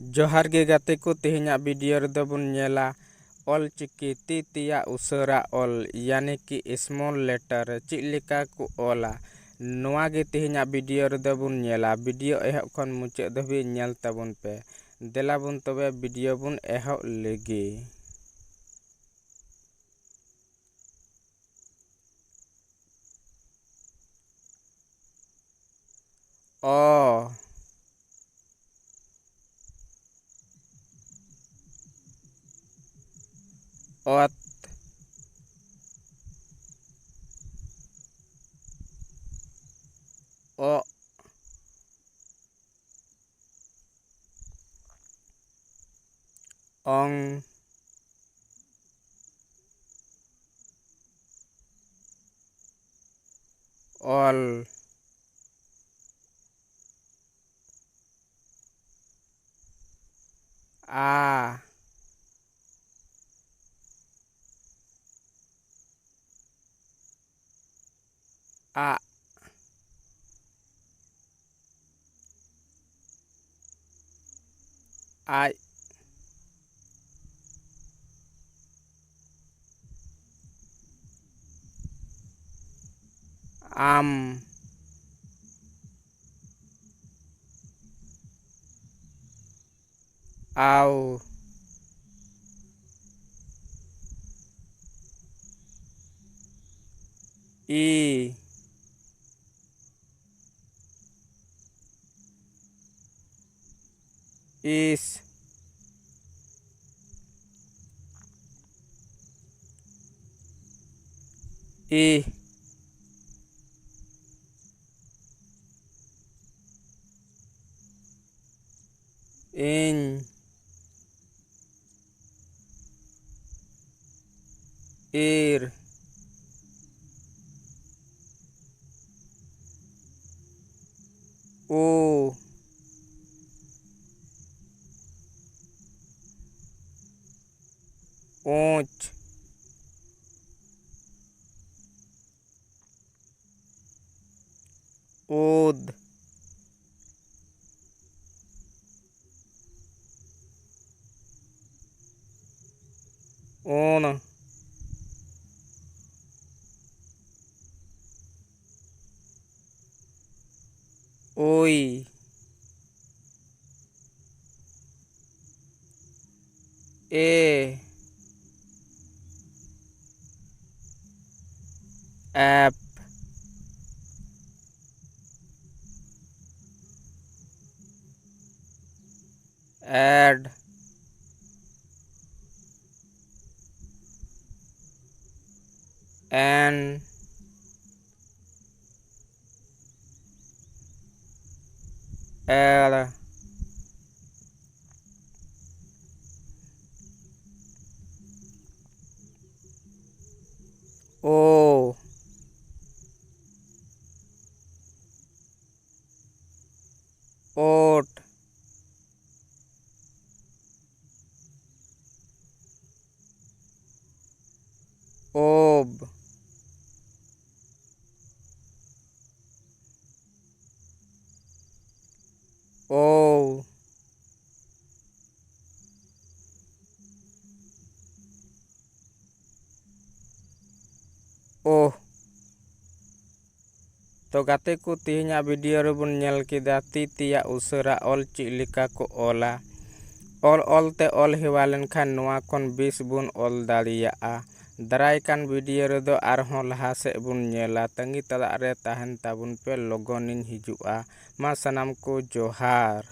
जोहार गे गाते को तेहना वीडियो रेदो बन नेला ऑलचिकी तीतिया उसरा ऑल यानी कि स्मॉल लेटर चेक लेका को ऑला नोआ गे तेहना वीडियो रेदो बन नेला वीडियो एहब खन मुचाद धाबी नेल ताबन पे देला बन तबे वीडियो बन एहब लेगे। ओ ओत ओ ओंग ऑल आ आ आई आम आओ ई इस ई इन ईर ओ ऊंच ऊद ऊन ओई ए ऐप ऐड एन एल ओ ओट ओब ओ ओह तो गाते को तेहना वीडियो रे बन नेल केदा तीतिया उसरा ऑल चेक लेका को ऑला ऑल ते ऑल हेवा लेनखान नोआ कोन बेस बुन ऑल दाड़ियाआ दाराय कान वीडियो रे दो आरहों लहा से बुन नेला तंगी तला रे ताहन ताबुन पे लोगोनिन हिजुआ मा सनाम को जोहार।